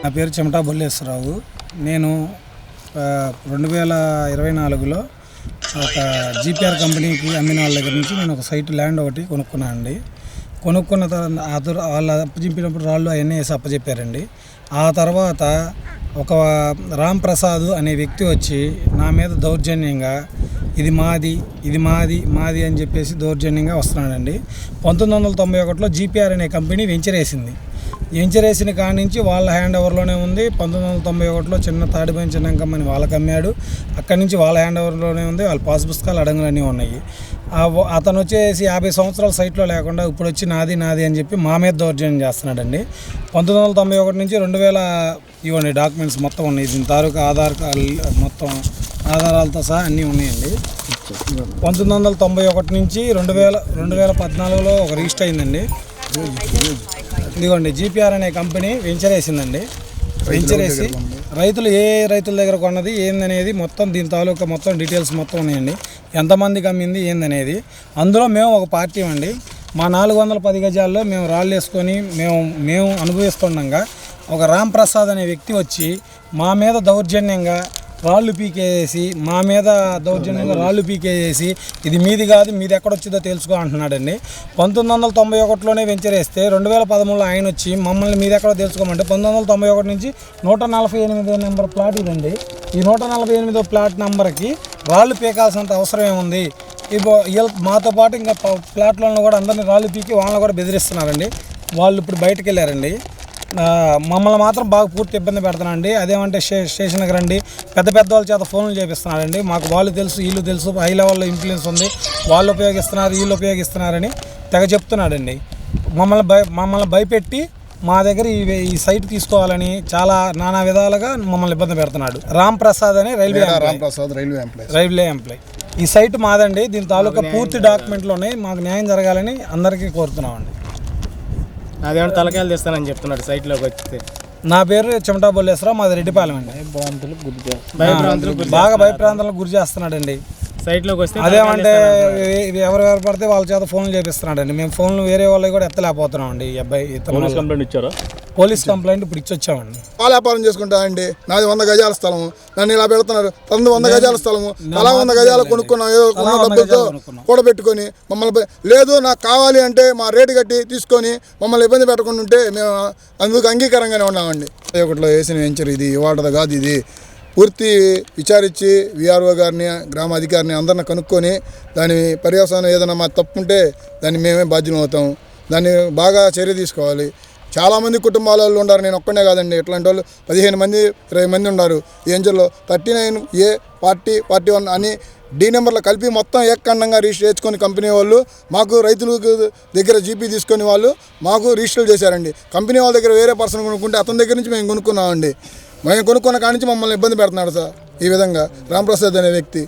నా పేరు చెమటా బొల్లేశ్వరరావు. నేను 2024లో ఒక జీపీఆర్ కంపెనీకి అమ్మిన వాళ్ళ దగ్గర నుంచి నేను ఒక సైట్ ల్యాండ్ ఒకటి కొనుక్కున్నాను అండి. కొనుక్కున్న తర్వాత వాళ్ళు అప్పచెప్పినప్పుడు రాళ్ళు అవన్నీ వేసి అప్పచెప్పారండి. ఆ తర్వాత ఒక రామ్ ప్రసాద్ అనే వ్యక్తి వచ్చి నా మీద దౌర్జన్యంగా ఇది మాది అని చెప్పేసి దౌర్జన్యంగా వస్తున్నాడండి. 1991లో జీపీఆర్ అనే కంపెనీ వెంచరేసిన కాడి నుంచి వాళ్ళ హ్యాండ్ ఓవర్లోనే ఉంది. 1991లో చిన్న తాడిపోయిన చిన్న కంపెనీ వాళ్ళకి అమ్మాడు. అక్కడి నుంచి వాళ్ళ హ్యాండ్ ఓవర్లోనే ఉంది. వాళ్ళ పాస్ పుస్తకాలు అడంగులన్నీ ఉన్నాయి. అతను వచ్చేసి 50 సంవత్సరాల సైట్లో లేకుండా ఇప్పుడు వచ్చి నాది అని చెప్పి మా మీద దౌర్జన్యం చేస్తున్నాడండి. 1991 నుంచి 2000 ఇవ్వండి డాక్యుమెంట్స్ మొత్తం ఉన్నాయి. దీని తాలూకా ఆధార్ కార్డు మొత్తం ఆధారాలతో సహా అన్నీ ఉన్నాయండి. 1991 నుంచి 2014లో ఒక రిజిస్టర్ అయిందండి. ఇదిగోండి జీపీఆర్ అనే కంపెనీ వెంచరేసిందండి. వెంచరేసి రైతుల దగ్గర కొన్నది ఏందనేది మొత్తం దీని తాలూకా మొత్తం డీటెయిల్స్ మొత్తం ఉన్నాయండి. ఎంతమందికి అమ్మింది ఏందనేది. అందులో మేము ఒక పార్టీ అండి. మా 410 గజాల్లో మేము రాళ్ళు వేసుకొని మేము అనుభవిస్తుండగా ఒక రామ్ ప్రసాద్ అనే వ్యక్తి వచ్చి మా మీద దౌర్జన్యంగా రాళ్ళు పీకేసి ఇది మీది కాదు, మీది ఎక్కడొచ్చిందో తెలుసుకో అంటున్నాడండి. 1991లోనే వెంచరేస్తే 2013లో ఆయన వచ్చి మమ్మల్ని మీది ఎక్కడో తెలుసుకోమంటే 1991 నుంచి 148 నెంబర్ ప్లాట్ ఇదండి. ఈ 148 ప్లాట్ నెంబర్కి రాళ్ళు పీకాల్సినంత అవసరం ఏముంది? మాతో పాటు ఇంకా ప్లాట్లను కూడా అందరినీ రాళ్ళు పీకి వాళ్ళని కూడా బెదిరిస్తున్నారండి. వాళ్ళు ఇప్పుడు బయటకు వెళ్ళారండి. మమ్మల్ని మాత్రం బాగా పూర్తి ఇబ్బంది పెడుతున్నారండి. అదేమంటే స్టేషన్కి రండి, పెద్ద వాళ్ళ చేత ఫోన్లు చేపిస్తున్నారండి. మాకు వాళ్ళు తెలుసు, వీళ్ళు తెలుసు, హై లెవెల్లో ఇన్ఫ్లుయెన్స్ ఉంది, వాళ్ళు ఉపయోగిస్తున్నారు, వీళ్ళు ఉపయోగిస్తున్నారని తెగ చెప్తున్నాడండి. మమ్మల్ని భయపెట్టి మా దగ్గర ఈ సైట్ తీసుకోవాలని చాలా నానా విధాలుగా మమ్మల్ని ఇబ్బంది పెడుతున్నాడు. రామ్ ప్రసాద్ అని రైల్వే ఎంప్లాయ్. ఈ సైట్ మాదండి. దీని తాలూకా పూర్తి డాక్యుమెంట్లు ఉన్నాయి. మాకు న్యాయం జరగాలని అందరికీ కోరుతున్నామండి. అదేమన్నా తలకాయలు తెస్తానని చెప్తున్నాడు సైట్లోకి వస్తే. నా పేరు చెమటా బొల్లేశ్వరరావు, మాది రెడ్డిపాలెం అండి. బాగా భయప్రాంతాలకు గురి చేస్తున్నాడండి. సైట్లోకి వస్తే అదేమంటే ఎవరు పడితే వాళ్ళ చేత ఫోన్లు చేపిస్తున్నాడండి. మేము ఫోన్లు వేరే వాళ్ళకి కూడా ఎత్తలేకపోతున్నాం అండి. ఈ అబ్బాయి పోలీస్ కంప్లైంట్ ఇప్పుడు ఇచ్చొచ్చామండి. పాల వ్యాపారం చేసుకుంటానండి. నాది 100 గజాల స్థలము, నన్ను ఇలా పెడుతున్నారు. 100 గజాల స్థలము అలా 100 గజాలు కొనుక్కున్నాం. ఏదో ఉన్న డబ్బులతో కూడబెట్టుకొని మమ్మల్ని లేదు నాకు కావాలి అంటే మా రేటు కట్టి తీసుకొని మమ్మల్ని ఇబ్బంది పెట్టకుండా ఉంటే మేము అందుకు అంగీకారంగానే ఉన్నామండి. ఒకటిలో వేసిన వెంచర్ ఇది ఇవాళది కాదు. ఇది పూర్తి విచారించి విఆర్ఓ గారిని, గ్రామ అధికారిని అందరిని కనుక్కొని దాని పర్యవసానం ఏదైనా మా తప్పు ఉంటే దాన్ని మేమే బాధ్యులం అవుతాం. దాన్ని బాగా చర్య తీసుకోవాలి. చాలామంది కుటుంబాల వాళ్ళు ఉన్నారు. నేను ఒక్కనే కాదండి, ఇట్లాంటి వాళ్ళు 15 మంది 20 మంది ఉన్నారు. ఈ ఏంజల్లో 39A పార్టీ 1 అని డి నెంబర్లో కలిపి మొత్తం ఏకఖండంగా రిజిస్టర్ చేసుకొని కంపెనీ వాళ్ళు మాకు రైతులకు దగ్గర జీపీ తీసుకొని వాళ్ళు మాకు రిజిస్టర్ చేశారండి. కంపెనీ వాళ్ళ దగ్గర వేరే పర్సన్ కొనుక్కుంటే అతని దగ్గర నుంచి మేము కొనుక్కున్నామండి. మేము కొనుక్కున్న కాడి నుంచి మమ్మల్ని ఇబ్బంది పెడుతున్నాడు సార్ ఈ విధంగా రామ్ ప్రసాద్ అనే వ్యక్తి.